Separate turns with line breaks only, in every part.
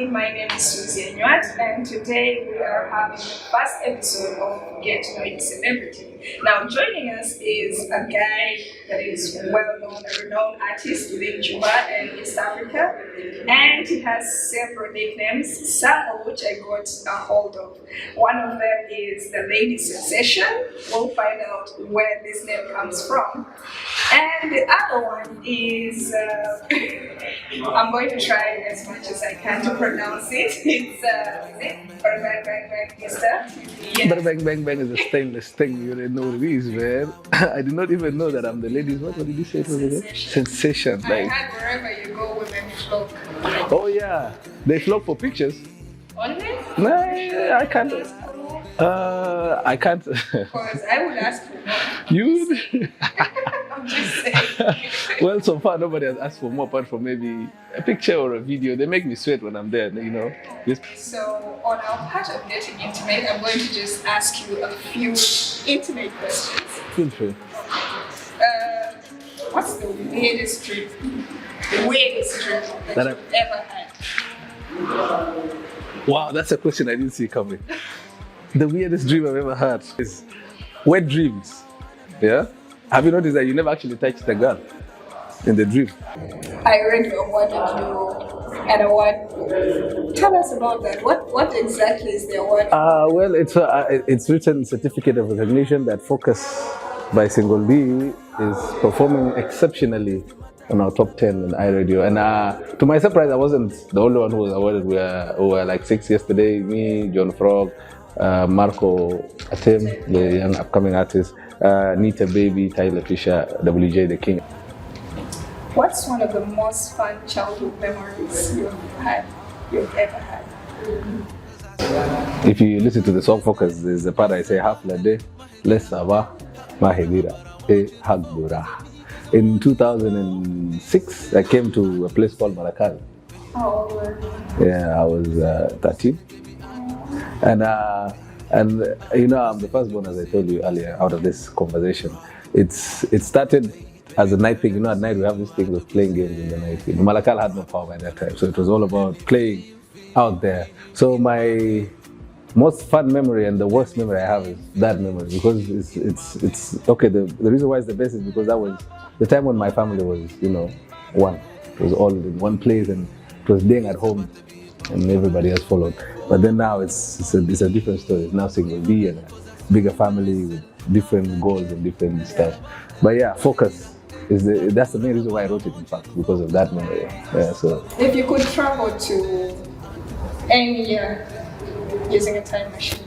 everybody. My name is Susie Nyuat, and today we are having the first episode of Get to Know Your Celebrity. Now, joining us is a guy that is well-known, a renowned artist within Juba and East Africa, and he has several nicknames, some of which I got a hold of. One of them is the Lady Sensation. We'll find out where this name comes from. And the other one is, I'm going to try as much as I can to pronounce it. It's, Bang Bang Bang, mister. Yes.
But bang bang bang is a stainless thing. You already know what it is, man. I did not even know that I'm the ladies. What did you say it was again? Sensation.
I heard wherever you go, women flock.
Oh yeah, they flock for pictures.
Only?
No, I can't. I can't.
Because I would ask for more.
You?
I'm just saying.
Well, so far nobody has asked for more apart from maybe a picture or a video. They make me sweat when I'm there, you know.
So on our part of getting intimate, I'm going to just ask you a few intimate questions.
Feel free.
What's the weirdest dream? The weirdest dream that you've ever had?
Wow, that's a question I didn't see coming. The weirdest dream I've ever had is wet dreams. Yeah? Have you noticed that you never actually touched a girl in the dream?
I read your award and award. Tell us about that. What exactly is the award?
Well, it's written Certificate of Recognition that Focus by Single Dee is performing exceptionally on our top 10 on iRadio. And to my surprise, I wasn't the only one who was awarded. We were like 6 yesterday. Me, John Frog, Marco Atem, the young upcoming artist, Nita Baby, Tyler Fisher, WJ the King.
What's one of the most fun childhood memories you've ever had?
If you listen to the song Focus, there's a part I say, Hafla de, lesava, mahedira, e hagbura. In 2006, I came to a place called Malakal.
How old were
you? Yeah, I was 13. And you know, I'm the firstborn, as I told you earlier, out of this conversation. It started as a night thing. You know, at night we have this thing of playing games in the night. Malakal had no power by that time, so it was all about playing out there. So my most fun memory and the worst memory I have is that memory, because it's okay. The reason why it's the best is because that was the time when my family was, you know, one. It was all in one place, and it was Deng at home, and everybody else followed. But then now it's a different story. It's now Single Dee and a bigger family with different goals and different stuff. But yeah, Focus that's the main reason why I wrote it, in fact, because of that memory. Yeah, so
if you could travel to any year using a time machine.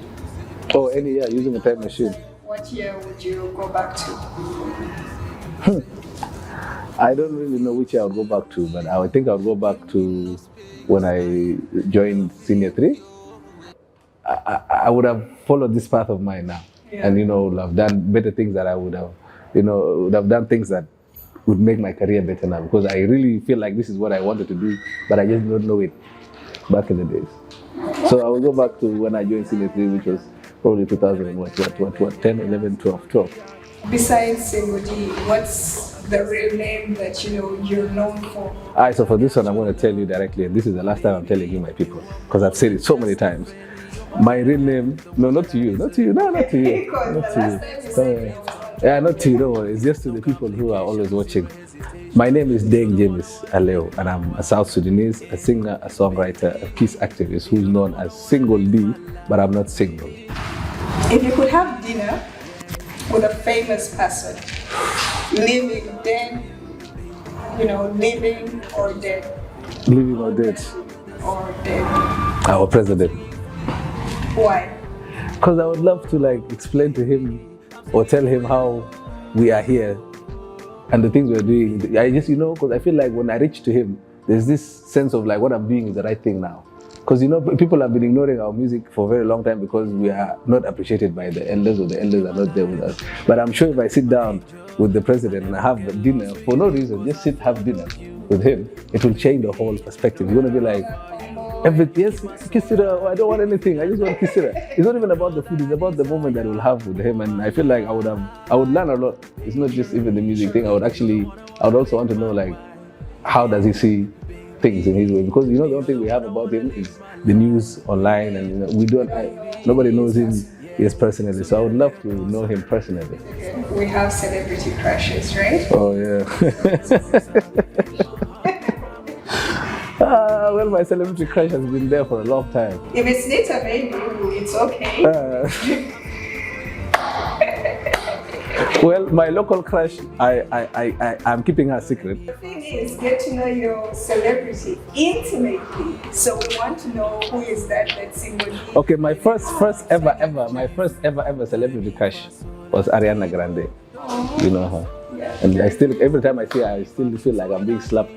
Oh, any year using a time machine.
What year would you go back to?
I don't really know which year I would go back to, but I think I would go back to when I joined Senior 3. I would have followed this path of mine now, and you know, would have done better things that I would have, you know, would have done things that would make my career better now, because I really feel like this is what I wanted to do, but I just don't know it back in the days. So I will go back to when I joined Senior 3, which was probably 10, 11, 12.
Besides Single Dee, what's the real name that you're known for?
Alright, so for this one, I'm going to tell you directly, and this is the last time I'm telling you, my people, because I've said it so many times. My real name, no, not to you, not to you, no, not to you. Not to you. Yeah, not to you, don't worry. It's just to the people who are always watching. My name is Deng James Aleo, and I'm a South Sudanese, a singer, a songwriter, a peace activist who's known as Single Dee, but I'm not single.
If you could have dinner with a famous person, living, dead, living or dead?
Living or dead?
Or dead.
Our president.
Why?
Because I would love to explain to him or tell him how we are here and the things we're doing. I just, because I feel like when I reach to him, there's this sense of what I'm doing is the right thing now. Because, people have been ignoring our music for a very long time because we are not appreciated by the elders, or the elders are not there with us. But I'm sure if I sit down with the president and I have dinner, for no reason, just have dinner with him, it will change the whole perspective. You're going to be like, yes, Kisira, I don't want anything, I just want Kisira. It's not even about the food, it's about the moment that we'll have with him. And I feel like I would learn a lot. It's not just even the music thing. I would also want to know, how does he see things in his way, because you know the only thing we have about him is the news online, and you know, we don't. Nobody knows him. Yes, personally. So I would love to know him personally.
Okay. We have celebrity crushes, right?
Oh yeah. Well, my celebrity crush has been there for a long time.
If it's Nita, baby, it's okay.
Well, my local crush, I'm keeping her secret.
The thing is, get to know your celebrity intimately. So we want to know who is that Single Dee.
Okay, my first ever celebrity crush was Ariana Grande. You know her.
Yeah.
And I still, every time I see her, I still feel like I'm being slapped.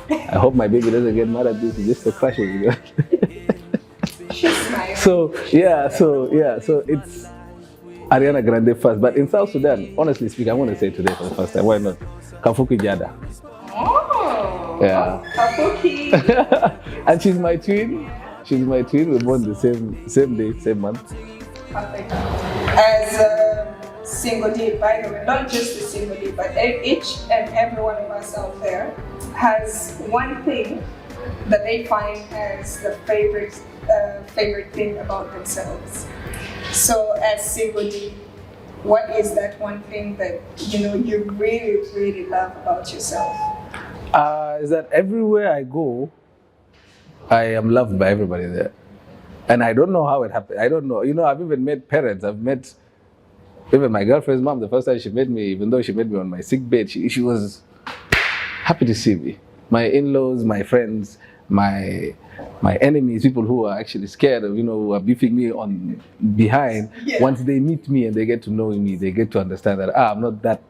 I hope my baby doesn't get mad at this. It's just a crush, you know.
She smiles.
So it's Ariana Grande first. But in South Sudan, honestly speaking, I want to say today for the first time, why not? Kafuki Jada.
Oh.
Yeah.
Kafuki.
And she's my twin. She's my twin. We're born the same day, same month.
Perfect. As Single Dee, by the way, not just the Single Dee, but each and every one of us out there has one thing that they find as the favorite thing about themselves. So as Single Dee, what is that one thing that you really love about yourself?
Is that everywhere I go, I am loved by everybody there. And I don't know how it happened. I don't know. I've even met parents. I've met even my girlfriend's mom. The first time she met me, even though she met me on my sick bed, she was happy to see me. My in-laws, my friends, my enemies, people who are actually scared of, who are beefing me on behind, once they meet me and they get to know me, they get to understand that, I'm not that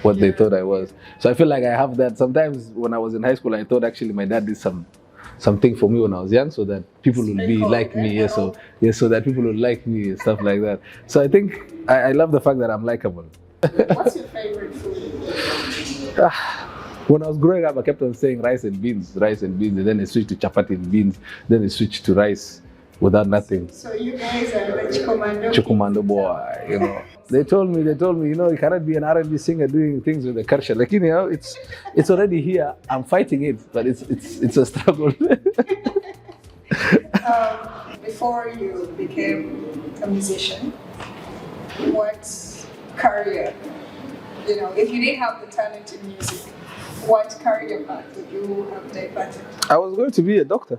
what they thought I was. So I feel like I have that. Sometimes when I was in high school, I thought actually my dad did something for me when I was young, so that people would be like me, so that people would like me and stuff like that. So I think I love the fact that I'm likable.
What's your favorite food?
When I was growing up, I kept on saying rice and beans, and then I switched to chapati and beans, then I switched to rice without nothing.
So you guys are the
Chukumando boy, They told me, you cannot be an R&B singer doing things with the culture. Like, it's already here. I'm fighting it, but it's a struggle.
Before you became a musician, what career, if you didn't have the talent in music, what career path would you have diverted?
I was going to be a doctor.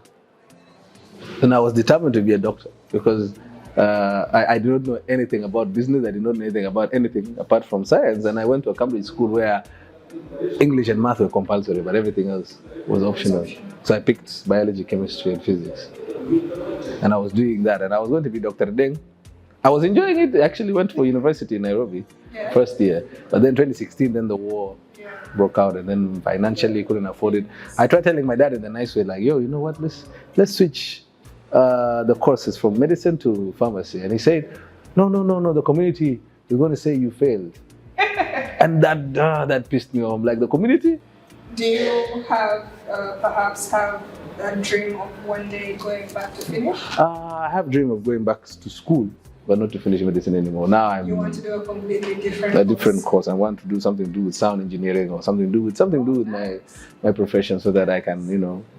And I was determined to be a doctor because I did not know anything about business. I did not know anything about anything apart from science. And I went to a Cambridge school where English and math were compulsory, but everything else was optional. So I picked biology, chemistry, and physics. And I was doing that. And I was going to be Dr. Deng. I was enjoying it. I actually went for university in Nairobi, first year. But then 2016, then the war broke out, and then financially couldn't afford it. I tried telling my dad in a nice way, like, yo, you know what, let's switch the courses from medicine to pharmacy. And he said, no, the community is going to say you failed. And that pissed me off. Like, the community?
Do you perhaps have a dream of one day going back to finish?
I have a dream of going back to school, but not to finish medicine anymore. Now you
want to do a completely different
course. I want to do something to do with sound engineering or something to do with my profession, so that I can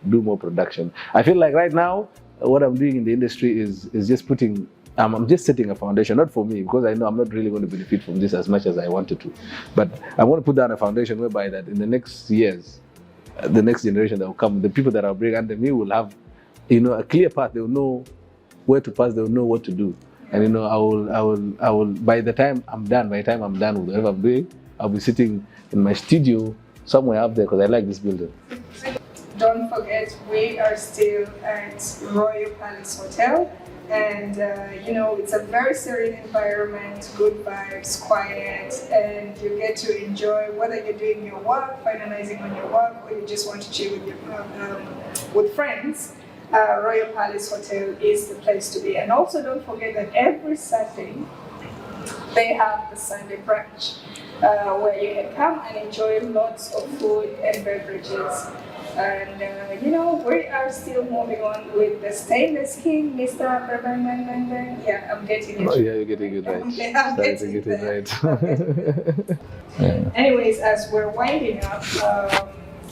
do more production. I feel like right now what I'm doing in the industry is just putting. I'm just setting a foundation, not for me, because I know I'm not really going to benefit from this as much as I wanted to. But I want to put down a foundation whereby that in the next years, the next generation that will come, the people that I'll bring under me will have, a clear path. They will know where to pass. They will know what to do. And I will. By the time I'm done with whatever I'm doing, I'll be sitting in my studio somewhere up there because I like this building.
Don't forget, we are still at Royal Palace Hotel. And it's a very serene environment, good vibes, quiet, and you get to enjoy whether you're doing your work, finalizing on your work, or you just want to chill with friends. Royal Palace Hotel is the place to be. And also don't forget that every Saturday they have the Sunday brunch where you can come and enjoy lots of food and beverages. And we are still moving on with the Stainless King, Mr. Bang. Yeah, I'm getting it.
Oh, yeah, you're getting it right.
I'm getting it
right.
Anyways, as we're winding up,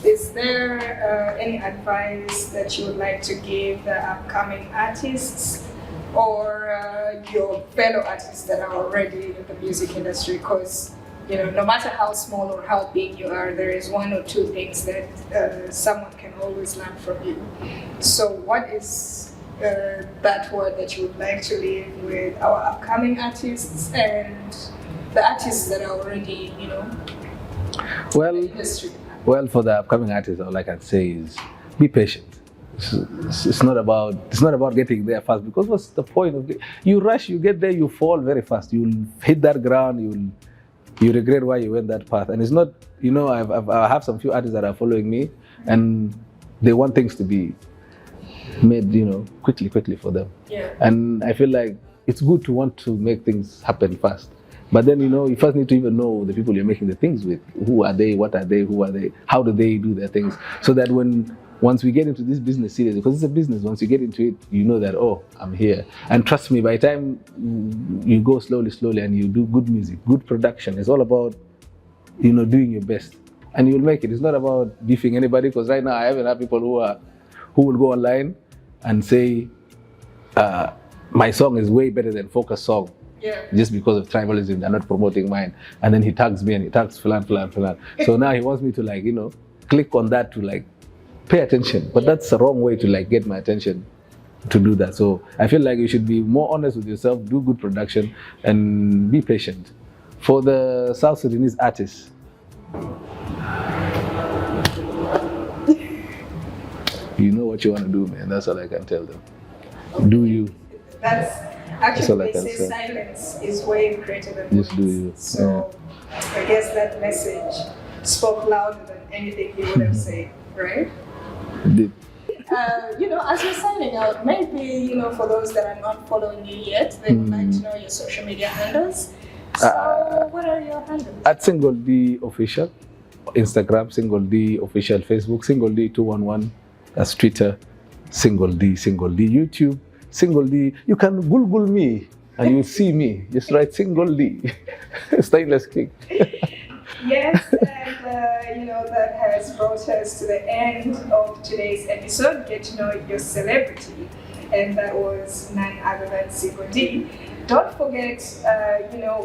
is there any advice that you would like to give the upcoming artists or your fellow artists that are already in the music industry? Because no matter how small or how big you are, there is one or two things that someone can always learn from you. So what is that word that you would like to leave with our upcoming artists and the artists that are already,
Well,
in the industry?
Well, for the upcoming artists, all I can say is be patient. It's not about getting there fast, because what's the point of it? You rush, you get there, you fall very fast. You'll hit that ground, you regret why you went that path. And it's not, I have some few artists that are following me, and they want things to be made, quickly for them.
Yeah.
And I feel like it's good to want to make things happen fast. But then, you first need to even know the people you're making the things with. Who are they? What are they? Who are they? How do they do their things? So that once we get into this business series, because it's a business, once you get into it, you know that, oh, I'm here. And trust me, by the time you go slowly, and you do good music, good production, it's all about, doing your best. And you'll make it. It's not about beefing anybody, because right now I even have people who will go online and say, my song is way better than Focus song.
Yeah.
Just because of tribalism, they're not promoting mine. And then he tags me and he tags Filan. So now he wants me to click on that to pay attention. But that's the wrong way to get my attention to do that. So I feel like you should be more honest with yourself, do good production, and be patient. For the South Sudanese artists, you know what you want to do, man. That's all I can tell them. Do you.
Actually, they say silence is way greater than words.
Just do you.
So I guess that message spoke louder than anything he would have said, right?
Did.
As you're signing out, maybe, for those that are not following you yet, they would like to know your social media handles. So what are your handles?
At Single Dee Official, Instagram, Single Dee Official, Facebook, Single Dee 211, that's Twitter, Single Dee, YouTube, Single Dee. You can Google me and you'll see me. Just write Single Dee. Stainless kick.
Yes, and that has brought us to the end of today's episode, Get to Know Your Celebrity. And that was none other than Single Dee. Don't forget,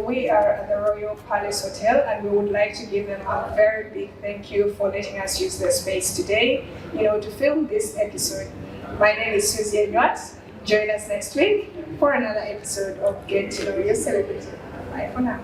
we are at the Royal Palace Hotel, and we would like to give them a very big thank you for letting us use their space today, to film this episode. My name is Susie Nwat. Join us next week for another episode of Get to Know Your Celebrity. Bye for now.